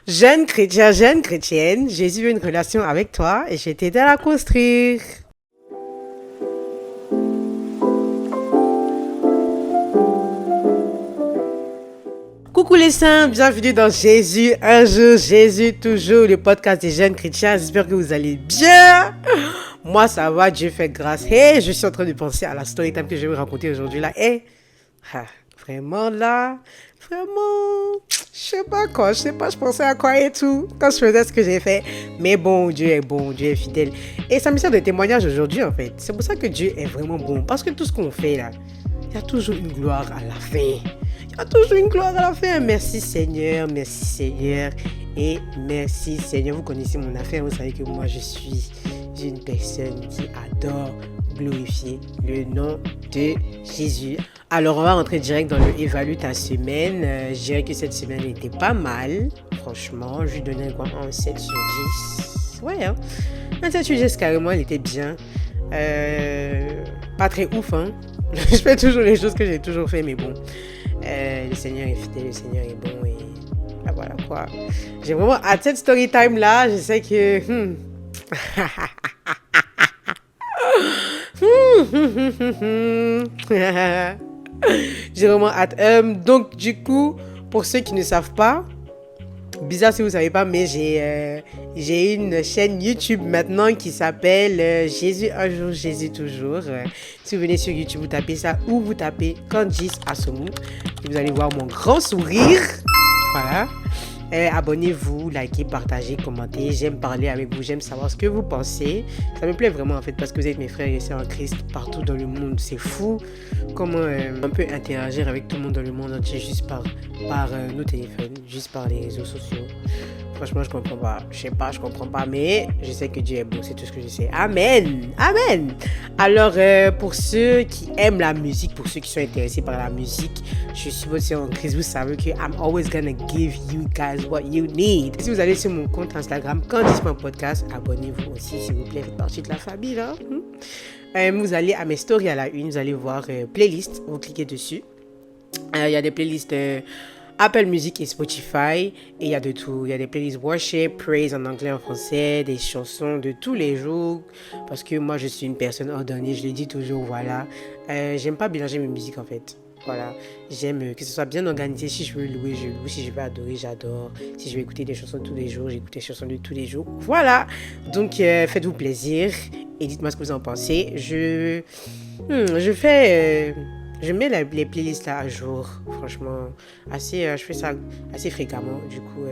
Jeune chrétien, jeune chrétienne, Jésus veut une relation avec toi et je vais t'aider à la construire. Coucou les saints, bienvenue dans Jésus un jour, Jésus toujours, le podcast des jeunes chrétiens. J'espère que vous allez bien. Moi ça va, Dieu fait grâce. Hey, je suis en train de penser à la story time que je vais vous raconter aujourd'hui là. Hey, vraiment là, vraiment, je sais pas quoi, je pensais à quoi et tout quand je faisais ce que j'ai fait. Mais bon, Dieu est fidèle. Et ça me sert de témoignage aujourd'hui en fait. C'est pour ça que Dieu est vraiment bon. Parce que tout ce qu'on fait là, il y a toujours une gloire à la fin. Il y a toujours une gloire à la fin. Merci Seigneur et merci Seigneur. Vous connaissez mon affaire, vous savez que moi je suis une personne qui adore glorifier le nom de Jésus. Alors on va rentrer direct dans le évalue ta semaine. Je dirais que cette semaine était pas mal. Franchement, je lui donnais quoi, un 7 sur 10. Ouais, hein. Un 7 sur 10 carrément, elle était bien. Pas très ouf, hein. Je fais toujours les choses que j'ai toujours fait, mais bon. Le Seigneur est fidèle, le Seigneur est bon et bah voilà quoi. J'ai vraiment hâte cette story time là. Je sais que j'ai vraiment hâte. Donc du coup, pour ceux qui ne savent pas, bizarre si vous ne savez pas, mais j'ai une chaîne YouTube maintenant qui s'appelle Jésus un jour, Jésus toujours. Si vous venez sur YouTube, vous tapez ça ou vous tapez Candice Asomou et vous allez voir mon grand sourire. Voilà. Abonnez-vous, likez, partagez, commentez. J'aime parler avec vous, j'aime savoir ce que vous pensez. Ça me plaît vraiment en fait parce que vous êtes mes frères et sœurs en Christ partout dans le monde. C'est fou comment on peut interagir avec tout le monde dans le monde entier juste par nos téléphones, juste par les réseaux sociaux. Franchement, je comprends pas. Je comprends pas, mais je sais que Dieu est beau, c'est tout ce que je sais. Amen. Amen. Alors, pour ceux qui aiment la musique, pour ceux qui sont intéressés par la musique, je suis votre sœur en Christ. Vous savez que I'm always gonna give you guys what you need. Si vous allez sur mon compte Instagram, Candice.podcast, abonnez-vous aussi, s'il vous plaît. Faites partie de la famille, là. Vous allez à mes stories à la une, vous allez voir playlist. Vous cliquez dessus. Il y a des playlists Apple Music et Spotify et il y a de tout. Il y a des playlists worship, praise en anglais, en français, des chansons de tous les jours parce que moi je suis une personne ordonnée, je le dis toujours, voilà. J'aime pas mélanger mes musiques en fait. Voilà, j'aime que ce soit bien organisé. Si je veux louer, je loue. Si je veux adorer, j'adore. Si je veux écouter des chansons tous les jours, j'écoute des chansons de tous les jours. Voilà, donc faites-vous plaisir et dites-moi ce que vous en pensez. Je mets les playlists là à jour, franchement, je fais ça assez fréquemment, du coup,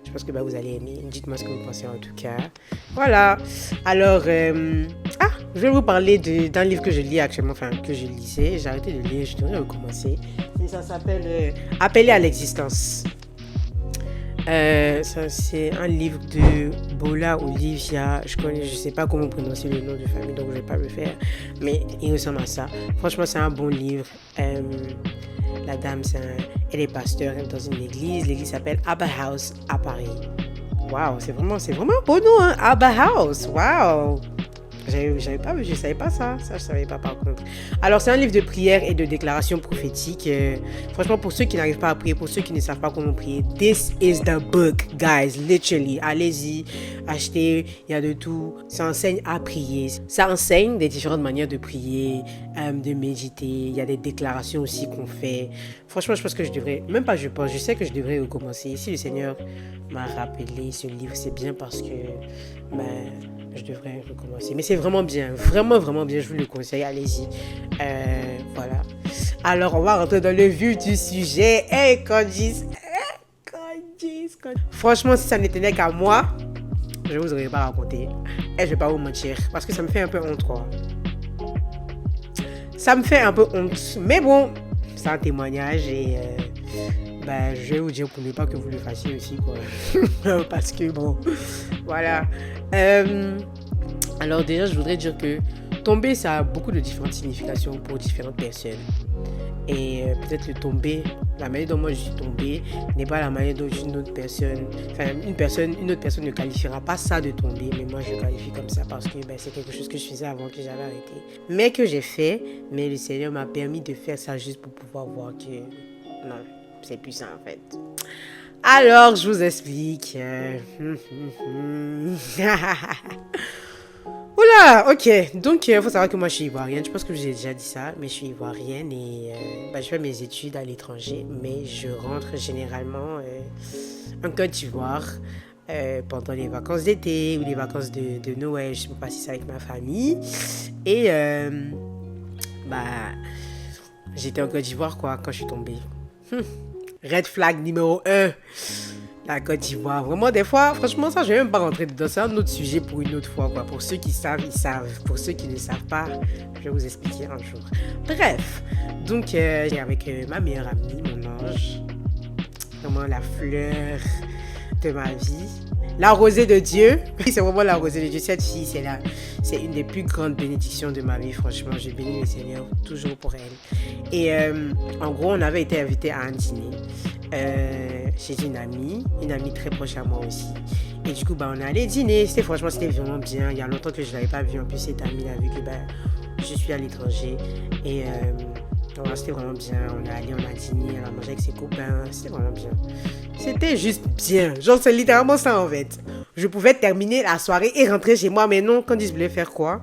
je pense que vous allez aimer, dites-moi ce que vous pensez en tout cas. Voilà, alors, je vais vous parler d'un livre que je lis actuellement, enfin, que je lisais, j'ai arrêté de lire, je devrais recommencer, et ça s'appelle Appelé à l'existence. Ça, c'est un livre de Bola Olivia. Je sais pas comment prononcer le nom de famille, donc je vais pas le faire. Mais il ressemble à ça. Franchement, c'est un bon livre. La dame, elle est pasteur dans une église. L'église s'appelle Abba House à Paris. Waouh, c'est vraiment un beau nom, hein? Abba House. Waouh. Je savais pas ça. Ça, je savais pas par contre. Alors, c'est un livre de prière et de déclaration prophétique. Franchement, pour ceux qui n'arrivent pas à prier, pour ceux qui ne savent pas comment prier, this is the book, guys. Literally. Allez-y, achetez. Il y a de tout. Ça enseigne à prier. Ça enseigne des différentes manières de prier, de méditer. Il y a des déclarations aussi qu'on fait. Franchement, je pense que je sais que je devrais recommencer. Si le Seigneur m'a rappelé ce livre, c'est bien parce que, je devrais recommencer. Mais c'est vraiment bien. Vraiment, vraiment bien. Je vous le conseille. Allez-y. Voilà. Alors, on va rentrer dans le vif du sujet. Hey, Candice. Franchement, si ça n'était qu'à moi, je vous aurais pas raconté. Et je vais pas vous mentir. Parce que ça me fait un peu honte, quoi. Ça me fait un peu honte. Mais bon, c'est un témoignage et... je vais vous dire pour ne pas que vous le fassiez aussi, quoi. Parce que bon, voilà. Alors déjà, je voudrais dire que tomber, ça a beaucoup de différentes significations pour différentes personnes. Et peut-être le tomber, la manière dont moi je suis tombée n'est pas la manière dont une autre personne, une autre personne ne qualifiera pas ça de tomber, mais moi je le qualifie comme ça parce que c'est quelque chose que je faisais avant que j'avais arrêté. Mais que j'ai fait, mais le Seigneur m'a permis de faire ça juste pour pouvoir voir que non, c'est plus ça en fait. Alors, je vous explique. Oula, ok. Donc, il faut savoir que moi, je suis ivoirienne. Je pense que je vous ai déjà dit ça, mais je suis ivoirienne et je fais mes études à l'étranger. Mais je rentre généralement en Côte d'Ivoire pendant les vacances d'été ou les vacances de Noël. Je peux passer ça avec ma famille. Et j'étais en Côte d'Ivoire quoi quand je suis tombée. Red flag numéro 1. La Côte d'Ivoire. Vraiment, des fois, franchement, ça, je vais même pas rentrer dedans. C'est un autre sujet pour une autre fois, quoi. Pour ceux qui savent, ils savent. Pour ceux qui ne savent pas, je vais vous expliquer un jour. Bref, donc, j'ai avec ma meilleure amie, mon ange. Vraiment la fleur de ma vie. La rosée de Dieu. C'est vraiment la rosée de Dieu. Cette fille, c'est une des plus grandes bénédictions de ma vie. Franchement, je bénis le Seigneur toujours pour elle. Et en gros, on avait été invités à un dîner chez une amie très proche à moi aussi. Et du coup, on est allé dîner. Franchement, c'était vraiment bien. Il y a longtemps que je ne l'avais pas vu. En plus, cette amie a vu que je suis à l'étranger. Et voilà, c'était vraiment bien. On est allé, on a dîné, elle a mangé avec ses copains. C'était vraiment bien. C'était juste bien. Genre, c'est littéralement ça en fait. Je pouvais terminer la soirée et rentrer chez moi. Mais non, quand ils voulaient faire quoi?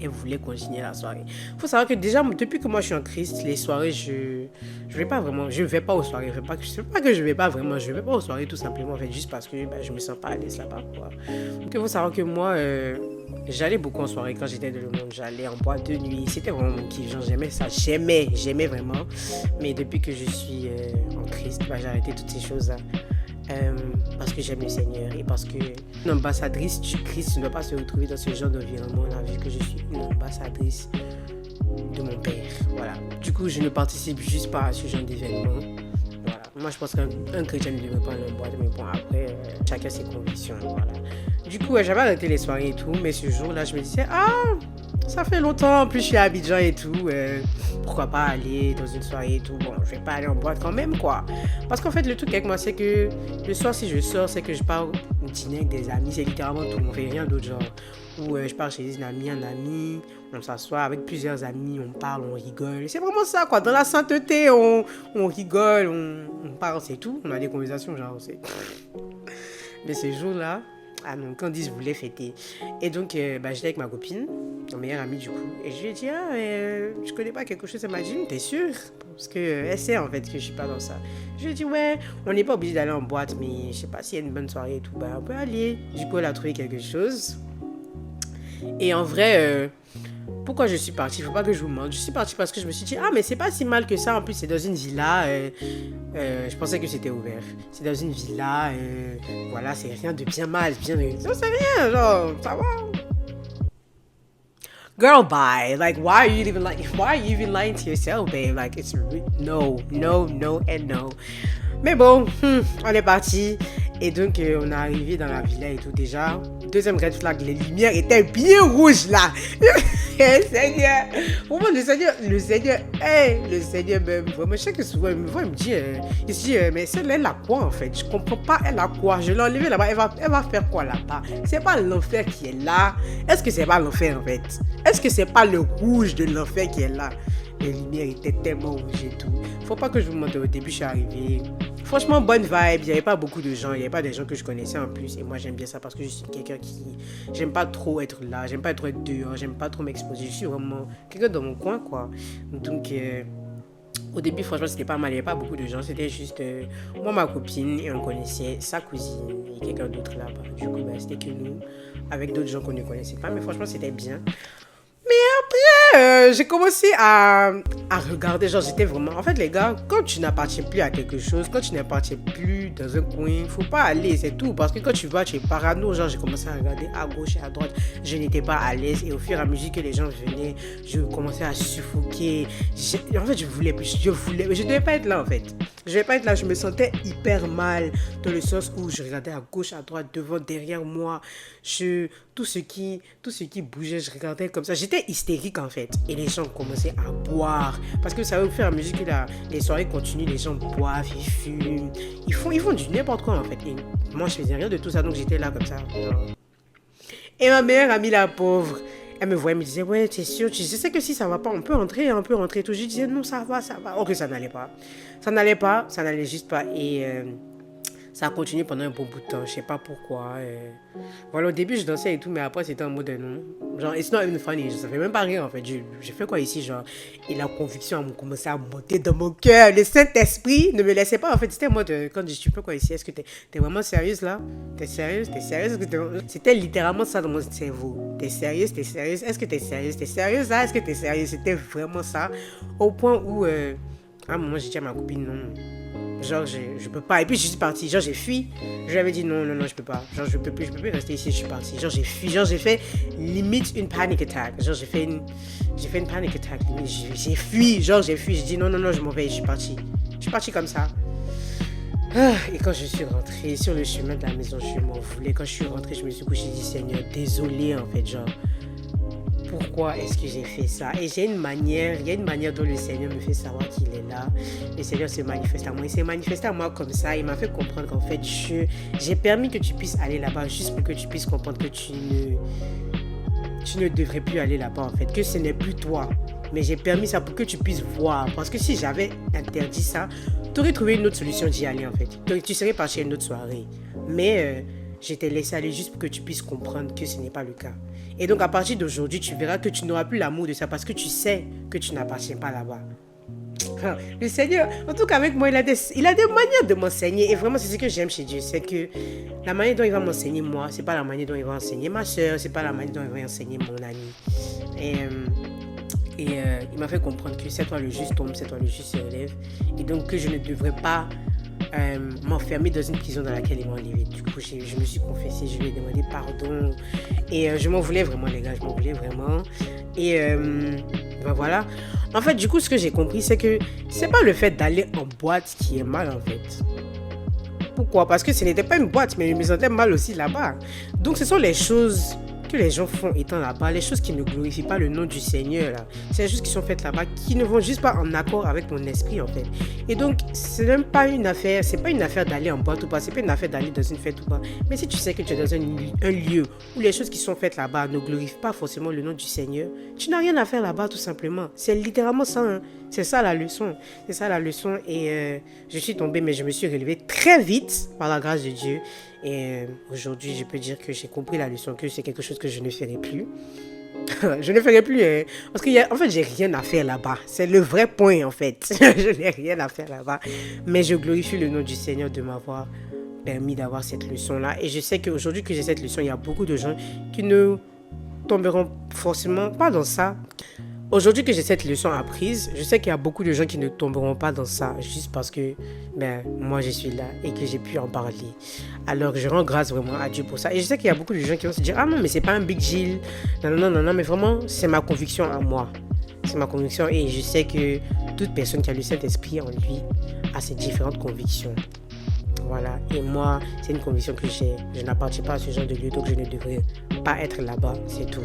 Et vous voulez continuer la soirée. Il faut savoir que déjà, depuis que moi je suis en Christ, les soirées, je vais pas vraiment, je vais pas aux soirées. C'est pas que je vais pas vraiment, je vais pas aux soirées tout simplement, en fait, juste parce que je me sens pas à l'aise là-bas, quoi. Donc il faut savoir que moi, j'allais beaucoup en soirée quand j'étais dans le monde. J'allais en boîte de nuit. C'était vraiment mon kiff. Genre, j'aimais ça. J'aimais vraiment. Mais depuis que je suis en Christ, j'ai arrêté toutes ces choses-là. Parce que j'aime le Seigneur et parce que une ambassadrice du Christ ne doit pas se retrouver dans ce genre d'environnement-là, vu que je suis une ambassadrice de mon Père. Voilà. Du coup, je ne participe juste pas à ce genre d'événement. Voilà. Moi, je pense qu'un chrétien ne devrait pas aller en boîte, mais bon, après, chacun ses convictions. Voilà. Du coup, j'avais arrêté les soirées et tout, mais ce jour-là, je me disais, ça fait longtemps, en plus je suis à Abidjan et tout, pourquoi pas aller dans une soirée et tout. Bon, je vais pas aller en boîte quand même, quoi. Parce qu'en fait, le truc avec moi, c'est que le soir, si je sors, c'est que je pars dîner avec des amis, c'est littéralement tout, on fait rien d'autre, genre. Ou je pars chez un ami, on s'assoit avec plusieurs amis, on parle, on rigole. C'est vraiment ça, quoi. Dans la sainteté, on rigole, on parle, c'est tout. On a des conversations, genre, c'est... Mais ces jours-là, non, Candice voulait fêter. Et donc, j'étais avec ma copine, ma meilleure amie du coup. Et je lui ai dit, je connais pas quelque chose. Elle m'a dit, t'es sûre? Parce qu'elle sait en fait que je suis pas dans ça. Je lui ai dit, ouais, on n'est pas obligé d'aller en boîte, mais je sais pas s'il y a une bonne soirée et tout, on peut aller. Du coup, elle a trouvé quelque chose. Et en vrai, pourquoi je suis partie? Faut pas que je vous mente. Je suis partie parce que je me suis dit, mais c'est pas si mal que ça. En plus, c'est dans une villa. Je pensais que c'était ouvert. C'est dans une villa. Voilà, c'est rien de bien mal. Ça, c'est rien, genre, ça va. Girl, bye. Like, why are you even lying to yourself, babe? Like, it's no, and no. Mais bon, on est parti. Et donc, on est arrivé dans la villa et tout déjà. Deuxième red flag, les lumières étaient bien rouges là. Le Seigneur, vraiment le Seigneur même, vraiment, je sais que souvent, il me dit, mais celle-là, elle a quoi en fait? Je comprends pas, elle a quoi? Je l'ai enlevée là-bas, elle va faire quoi là-bas? C'est pas l'enfer qui est là. Est-ce que c'est pas l'enfer en fait? Est-ce que c'est pas le rouge de l'enfer qui est là? Les lumières étaient tellement rouges et tout. Faut pas que je vous montre, au début, je suis arrivée. Franchement, bonne vibe. Il n'y avait pas beaucoup de gens. Il n'y avait pas des gens que je connaissais en plus. Et moi, j'aime bien ça parce que je suis quelqu'un qui... J'aime pas trop être là. J'aime pas trop être dehors. J'aime pas trop m'exposer. Je suis vraiment quelqu'un dans mon coin, quoi. Donc, au début, franchement, c'était pas mal. Il n'y avait pas beaucoup de gens. C'était juste moi, ma copine. Et on connaissait sa cousine et quelqu'un d'autre là-bas. Du coup, c'était que nous. Avec d'autres gens qu'on ne connaissait pas. Mais franchement, c'était bien. Mais après, j'ai commencé à regarder, genre j'étais vraiment... En fait les gars, quand tu n'appartiens plus à quelque chose, quand tu n'appartiens plus dans un coin, faut pas aller, c'est tout. Parce que quand tu vas, tu es parano, genre j'ai commencé à regarder à gauche et à droite, je n'étais pas à l'aise. Et au fur et à mesure que les gens venaient, je commençais à suffoquer. En fait, je devais pas être là en fait. Je devais pas être là, je me sentais hyper mal. Dans le sens où je regardais à gauche, à droite, devant, derrière moi. Tout ce qui bougeait, je regardais comme ça. J'étais hystérique en fait. Et les gens commençaient à boire. Parce que ça va au fur et à mesure que les soirées continuent, les gens boivent, ils fument. Ils font du n'importe quoi en fait. Et moi, je faisais rien de tout ça, donc j'étais là comme ça. Et ma meilleure amie, la pauvre, elle me voyait, elle me disait, ouais, t'es sûr, je sais que si ça va pas, on peut rentrer, tout. Je disais, non, ça va. Or que ça n'allait pas. Ça n'allait juste pas. Et Ça a continué pendant un bon bout de temps, je sais pas pourquoi. Voilà, au début je dansais et tout, mais après c'était en mode non. Genre, it's not even funny, ça fait même pas rire en fait. J'ai fait quoi ici, genre, et la conviction a commencé à monter dans mon cœur. Le Saint-Esprit ne me laissait pas en fait. C'était en mode, quand je dis tu fais quoi ici, est-ce que t'es vraiment sérieuse là? T'es sérieuse? T'es sérieuse? C'était littéralement ça dans mon cerveau. T'es sérieuse? T'es sérieuse? Est-ce que t'es sérieuse? T'es sérieuse là? Est-ce que t'es sérieuse? C'était vraiment ça. Au point où, à un moment j'ai dit à ma copine non. Genre, je peux pas. Et puis, je suis partie. Genre, j'ai fui. Je lui avais dit non, je peux pas. Genre, je peux plus rester ici. Je suis partie. Genre, j'ai fui. Genre, j'ai fait limite une panic attack. Genre, j'ai fait une panic attack. J'ai fui. Genre, j'ai fui. J'ai dit non, je m'en vais. Je suis partie. Je suis partie comme ça. Et quand je suis rentrée sur le chemin de la maison, je m'en voulais. Quand je suis rentrée, je me suis couchée. J'ai dit Seigneur, désolé en fait. Genre, pourquoi est-ce que j'ai fait ça? Et il y a une manière dont le Seigneur me fait savoir qu'il est là. Le Seigneur se manifeste à moi. Il s'est manifesté à moi comme ça. Il m'a fait comprendre qu'en fait, j'ai permis que tu puisses aller là-bas juste pour que tu puisses comprendre que tu ne devrais plus aller là-bas en fait. Que ce n'est plus toi. Mais j'ai permis ça pour que tu puisses voir. Parce que si j'avais interdit ça, tu aurais trouvé une autre solution d'y aller en fait. Tu serais parti à une autre soirée. Mais je t'ai laissé aller juste pour que tu puisses comprendre que ce n'est pas le cas. Et donc à partir d'aujourd'hui, tu verras que tu n'auras plus l'amour de ça parce que tu sais que tu n'appartiens pas là-bas. Le Seigneur, en tout cas avec moi, il a des manières de m'enseigner. Et vraiment, c'est ce que j'aime chez Dieu. C'est que la manière dont il va m'enseigner moi, c'est pas la manière dont il va enseigner ma soeur, c'est pas la manière dont il va enseigner mon ami. Et il m'a fait comprendre que c'est toi le juste tombe, c'est toi le juste se relève. Et donc que je ne devrais pas m'enfermer dans une prison dans laquelle ils m'ont enlevé. Du coup, je me suis confessée, je lui ai demandé pardon. Et je m'en voulais vraiment, les gars, je m'en voulais vraiment. Et ben voilà. En fait, du coup, ce que j'ai compris, c'est que c'est pas le fait d'aller en boîte qui est mal, en fait. Pourquoi? Parce que ce n'était pas une boîte, mais je me sentais mal aussi là-bas. Donc, ce sont les choses que les gens font étant là-bas, les choses qui ne glorifient pas le nom du Seigneur, là. C'est les choses qui sont faites là-bas, qui ne vont juste pas en accord avec mon esprit, en fait. Et donc, c'est même pas une affaire, c'est pas une affaire d'aller en boîte ou pas, c'est pas une affaire d'aller dans une fête ou pas. Mais si tu sais que tu es dans un lieu où les choses qui sont faites là-bas ne glorifient pas forcément le nom du Seigneur, tu n'as rien à faire là-bas, tout simplement. C'est littéralement ça, hein. C'est ça la leçon. C'est ça la leçon. Et je suis tombée, mais je me suis relevée très vite par la grâce de Dieu. Et aujourd'hui, je peux dire que j'ai compris la leçon, que c'est quelque chose que je ne ferai plus. Je ne ferai plus, hein, parce qu'en fait, j'ai rien à faire là-bas. C'est le vrai point, en fait. Je n'ai rien à faire là-bas. Mais je glorifie le nom du Seigneur de m'avoir permis d'avoir cette leçon-là. Et je sais qu'aujourd'hui que j'ai cette leçon, il y a beaucoup de gens qui ne tomberont forcément pas dans ça. Aujourd'hui que j'ai cette leçon apprise, je sais qu'il y a beaucoup de gens qui ne tomberont pas dans ça juste parce que moi je suis là et que j'ai pu en parler. Alors je rends grâce vraiment à Dieu pour ça. Et je sais qu'il y a beaucoup de gens qui vont se dire ah non mais c'est pas un big deal. Non, mais vraiment c'est ma conviction à moi. C'est ma conviction et je sais que toute personne qui a le Saint-Esprit en lui a ses différentes convictions. Voilà, et moi, c'est une conviction que j'ai. Je n'appartiens pas à ce genre de lieu, donc je ne devrais pas être là-bas, c'est tout.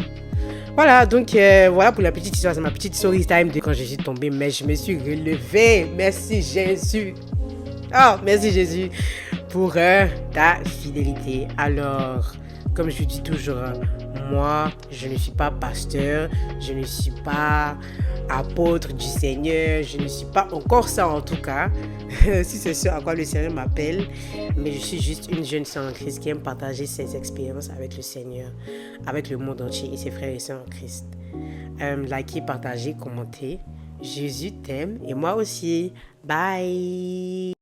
Voilà, donc voilà pour la petite histoire, c'est ma petite story time de quand je suis tombée, mais je me suis relevée. Merci Jésus. Oh, merci Jésus pour ta fidélité. Alors, comme je dis toujours, moi, je ne suis pas pasteur, je ne suis pas apôtre du Seigneur, je ne suis pas encore ça en tout cas, si c'est ce à quoi le Seigneur m'appelle, mais je suis juste une jeune sœur en Christ qui aime partager ses expériences avec le Seigneur, avec le monde entier et ses frères et sœurs en Christ. Likez, partagez, commentez. Jésus t'aime et moi aussi. Bye.